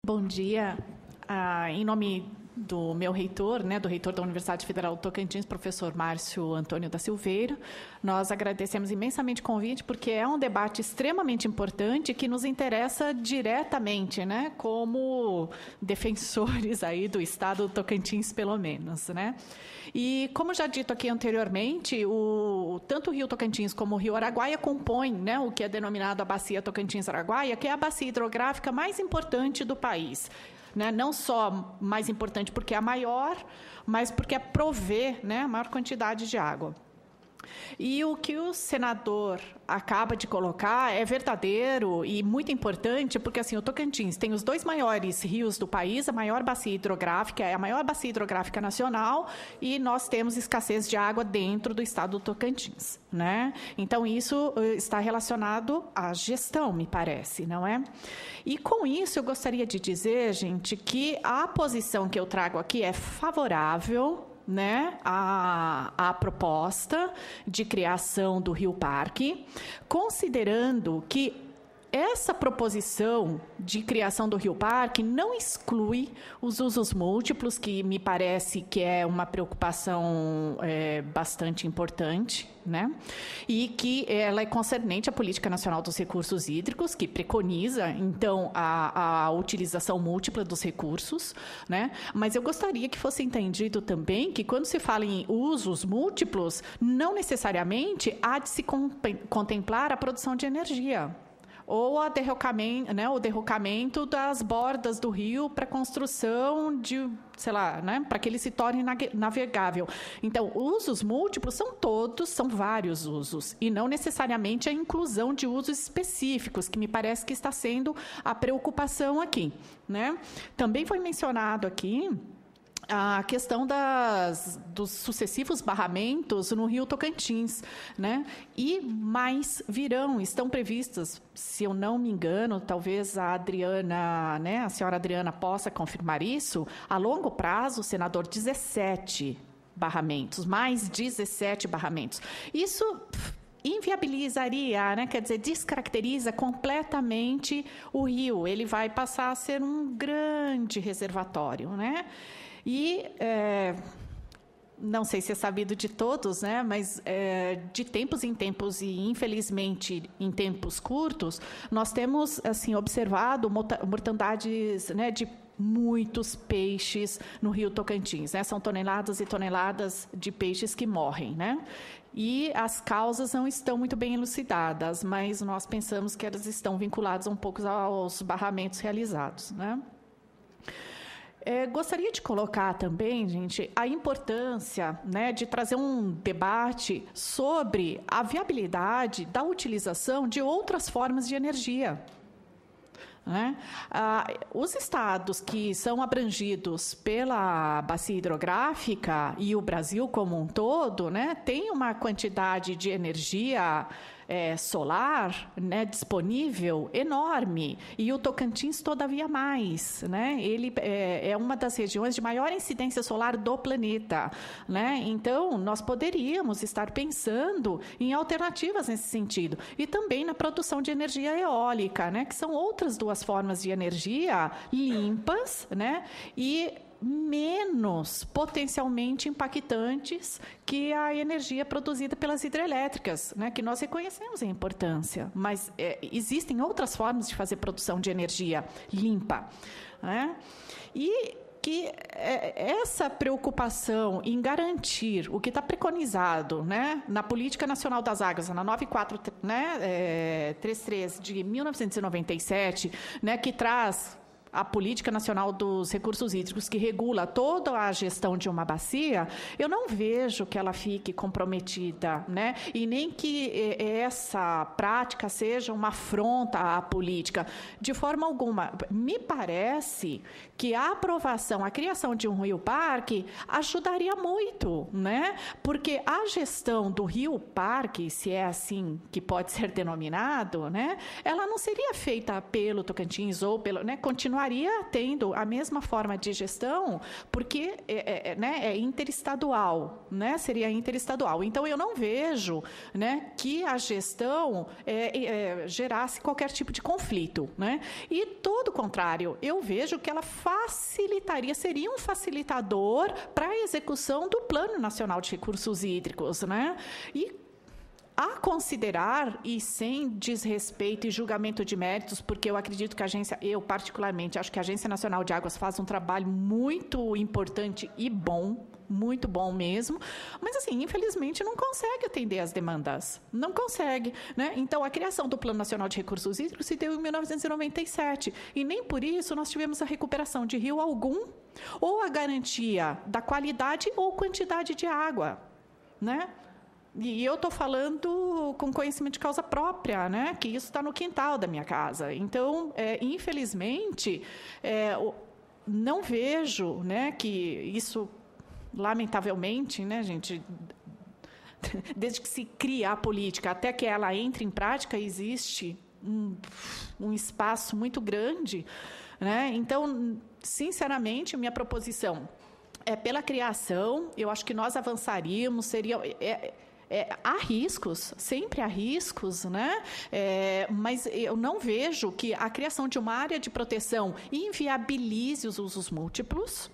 Bom dia. Em nome do meu reitor, do reitor da Universidade Federal do Tocantins, professor Márcio Antônio da Silveira, nós agradecemos imensamente o convite, porque é um debate extremamente importante que nos interessa diretamente, como defensores aí do Estado do Tocantins, pelo menos, E, como já dito aqui anteriormente, tanto o Rio Tocantins como o Rio Araguaia compõem o que é denominado a Bacia Tocantins-Araguaia, que é a bacia hidrográfica mais importante do país. Não só mais importante porque é a maior, mas porque provê a maior quantidade de água. E o que o senador acaba de colocar é verdadeiro e muito importante, porque assim, o Tocantins tem os dois maiores rios do país, a maior bacia hidrográfica, é a maior bacia hidrográfica nacional, e nós temos escassez de água dentro do estado do Tocantins. Então, isso está relacionado à gestão, me parece, não é? E, com isso, eu gostaria de dizer, gente, que a posição que eu trago aqui é favorável a proposta de criação do Rio Parque, considerando que essa proposição de criação do Rio Parque não exclui os usos múltiplos, que me parece que é uma preocupação bastante importante, e que ela é concernente à Política Nacional dos Recursos Hídricos, que preconiza, então, a utilização múltipla dos recursos, Mas eu gostaria que fosse entendido também que, quando se fala em usos múltiplos, não necessariamente há de se contemplar a produção de energia, ou o derrocamento das bordas do rio para a construção de, para que ele se torne navegável. Então, usos múltiplos são vários usos, e não necessariamente a inclusão de usos específicos, que me parece que está sendo a preocupação aqui. Também foi mencionado aqui a questão dos sucessivos barramentos no Rio Tocantins, E mais estão previstas, se eu não me engano, talvez a Adriana, a senhora Adriana possa confirmar isso, a longo prazo, senador, 17 barramentos, mais 17 barramentos. Isso inviabilizaria, quer dizer, descaracteriza completamente o rio. Ele vai passar a ser um grande reservatório, E, não sei se é sabido de todos, mas de tempos em tempos, e infelizmente em tempos curtos, nós temos observado mortandades de muitos peixes no Rio Tocantins. São toneladas e toneladas de peixes que morrem. E as causas não estão muito bem elucidadas, mas nós pensamos que elas estão vinculadas um pouco aos barramentos realizados. Gostaria de colocar também, gente, a importância de trazer um debate sobre a viabilidade da utilização de outras formas de energia. Os estados que são abrangidos pela bacia hidrográfica e o Brasil como um todo, tem uma quantidade de energia solar disponível enorme, e o Tocantins todavia mais. Ele é uma das regiões de maior incidência solar do planeta. Então, nós poderíamos estar pensando em alternativas nesse sentido, e também na produção de energia eólica, que são outras duas formas de energia limpas, e menos potencialmente impactantes que a energia produzida pelas hidrelétricas, que nós reconhecemos a importância, mas existem outras formas de fazer produção de energia limpa. E que essa preocupação em garantir o que está preconizado na Política Nacional das Águas, na 9433 de 1997, que traz a Política Nacional dos Recursos Hídricos, que regula toda a gestão de uma bacia, eu não vejo que ela fique comprometida, e nem que essa prática seja uma afronta à política, de forma alguma. Me parece que a aprovação, a criação de um rio-parque ajudaria muito, porque a gestão do rio-parque, se é assim que pode ser denominado, ela não seria feita pelo Tocantins ou pelo, continuar continuaria tendo a mesma forma de gestão, porque é interestadual, né? Seria interestadual. Então, eu não vejo, né, que a gestão gerasse qualquer tipo de conflito, né? E, todo o contrário, eu vejo que ela facilitaria, seria um facilitador para a execução do Plano Nacional de Recursos Hídricos, né? E, a considerar, e sem desrespeito e julgamento de méritos, porque eu acredito que eu particularmente, acho que a Agência Nacional de Águas faz um trabalho muito importante e bom, muito bom mesmo, mas, assim, infelizmente, não consegue atender as demandas. Não consegue, né? Então, a criação do Plano Nacional de Recursos Hídricos se deu em 1997, e nem por isso nós tivemos a recuperação de rio algum, ou a garantia da qualidade ou quantidade de água, né? E eu estou falando com conhecimento de causa própria, né? Que isso está no quintal da minha casa. Então, infelizmente, não vejo, né, que isso, lamentavelmente, né, gente, desde que se cria a política até que ela entre em prática, existe um espaço muito grande, né? Então, sinceramente, minha proposição é pela criação. Eu acho que nós avançaríamos, seria... há riscos, sempre há riscos, né? Mas eu não vejo que a criação de uma área de proteção inviabilize os usos múltiplos,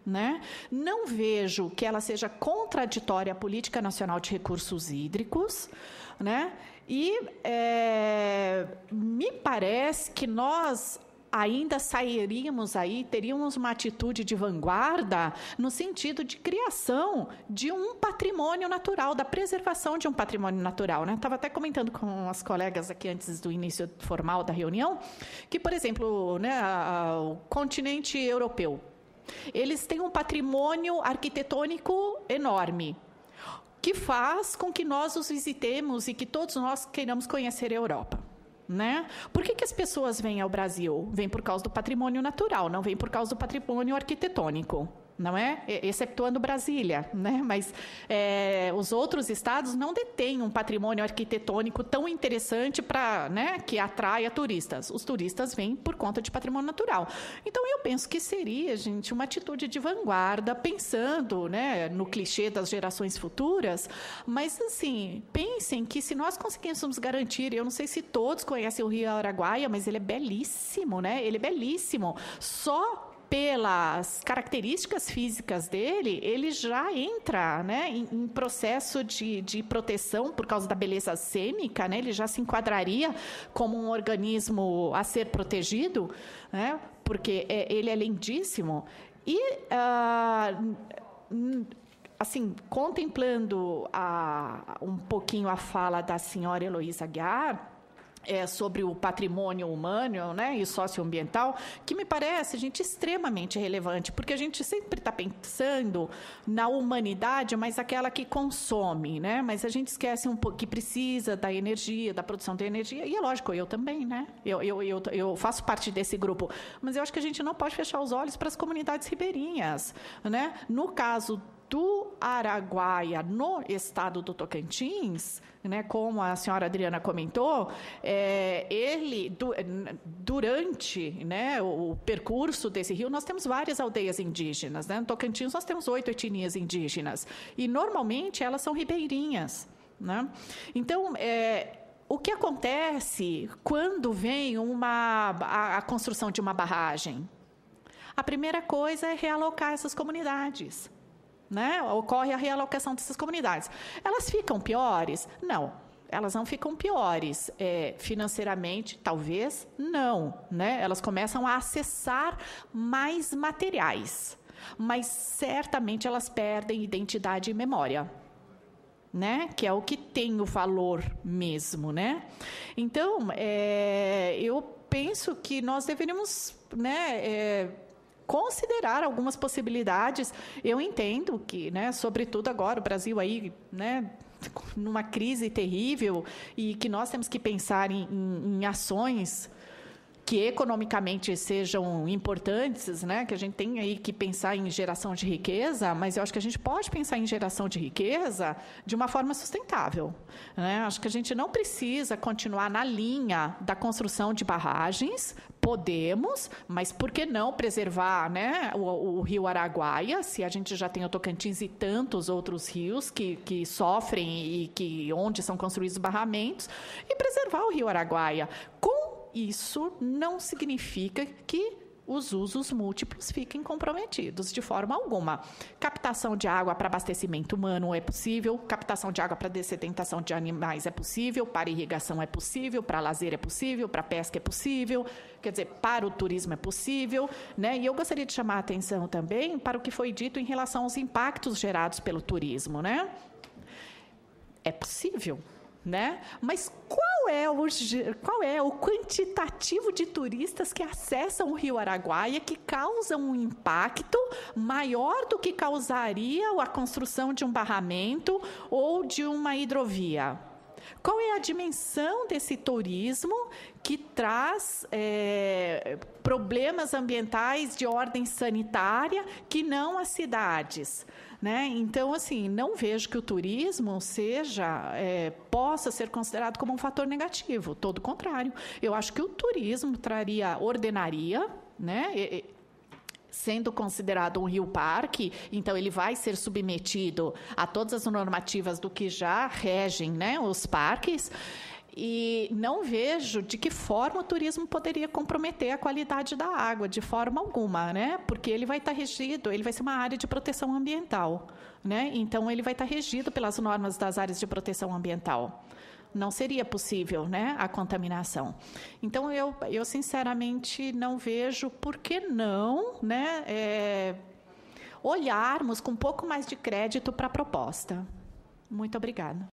né? Não vejo que ela seja contraditória à Política Nacional de Recursos Hídricos, né? E me parece que nós ainda sairíamos aí, teríamos uma atitude de vanguarda no sentido de criação de um patrimônio natural, da preservação de um patrimônio natural, né? Estava até comentando com as colegas aqui antes do início formal da reunião, que, por exemplo, né, o continente europeu, eles têm um patrimônio arquitetônico enorme, que faz com que nós os visitemos e que todos nós queiramos conhecer a Europa. Né? Por que as pessoas vêm ao Brasil? Vêm por causa do patrimônio natural, não vêm por causa do patrimônio arquitetônico, não é? Excetuando Brasília, né? Mas os outros estados não detêm um patrimônio arquitetônico tão interessante para, né, que atraia turistas. Os turistas vêm por conta de patrimônio natural. Então, eu penso que seria, gente, uma atitude de vanguarda, pensando, né, no clichê das gerações futuras, mas, assim, pensem que se nós conseguíssemos garantir, eu não sei se todos conhecem o Rio Araguaia, mas ele é belíssimo, né? Ele é belíssimo. Só pelas características físicas dele, ele já entra, né, em processo de proteção por causa da beleza cênica, né? Ele já se enquadraria como um organismo a ser protegido, né? Porque ele é lindíssimo. E, assim, contemplando um pouquinho a fala da senhora Heloísa Aguiar, sobre o patrimônio humano, né, e socioambiental, que me parece, gente, extremamente relevante, porque a gente sempre está pensando na humanidade, mas aquela que consome, né? Mas a gente esquece um pouco que precisa da energia, da produção de energia, e é lógico, eu também, né? Eu faço parte desse grupo, mas eu acho que a gente não pode fechar os olhos para as comunidades ribeirinhas, né? No caso do Araguaia, no estado do Tocantins, né, como a senhora Adriana comentou, durante, né, o percurso desse rio, nós temos várias aldeias indígenas, né? No Tocantins, nós temos 8 etnias indígenas, e, normalmente, elas são ribeirinhas, né? Então, o que acontece quando vem a construção de uma barragem? A primeira coisa é realocar essas comunidades, né? Ocorre a realocação dessas comunidades. Elas ficam piores? Não, elas não ficam piores. Financeiramente, talvez, não, né? Elas começam a acessar mais materiais, mas certamente elas perdem identidade e memória, né? Que é o que tem o valor mesmo, né? Então, eu penso que nós deveríamos, né, considerar algumas possibilidades. Eu entendo que, né, sobretudo agora, o Brasil aí, né, numa crise terrível, e que nós temos que pensar em ações que economicamente sejam importantes, né? Que a gente tem aí que pensar em geração de riqueza, mas eu acho que a gente pode pensar em geração de riqueza de uma forma sustentável, né? Acho que a gente não precisa continuar na linha da construção de barragens. Podemos, mas por que não preservar, né, o rio Araguaia, se a gente já tem o Tocantins e tantos outros rios que sofrem e onde são construídos barramentos, e preservar o rio Araguaia. Isso não significa que os usos múltiplos fiquem comprometidos de forma alguma. Captação de água para abastecimento humano é possível, captação de água para dessedentação de animais é possível, para irrigação é possível, para lazer é possível, para pesca é possível, quer dizer, para o turismo é possível, né? E eu gostaria de chamar a atenção também para o que foi dito em relação aos impactos gerados pelo turismo, né? É possível, né? Mas qual é o quantitativo de turistas que acessam o rio Araguaia que causam um impacto maior do que causaria a construção de um barramento ou de uma hidrovia? Qual é a dimensão desse turismo que traz problemas ambientais de ordem sanitária que não as cidades? Né? Então, assim, não vejo que o turismo possa ser considerado como um fator negativo. Todo o contrário. Eu acho que o turismo ordenaria, né? Sendo considerado um rio-parque, então ele vai ser submetido a todas as normativas do que já regem, né, os parques. E não vejo de que forma o turismo poderia comprometer a qualidade da água, de forma alguma, né? Porque ele vai estar regido, ele vai ser uma área de proteção ambiental, né? Então, ele vai estar regido pelas normas das áreas de proteção ambiental. Não seria possível, né, a contaminação. Então, eu sinceramente não vejo por que não, né, olharmos com um pouco mais de crédito para a proposta. Muito obrigada.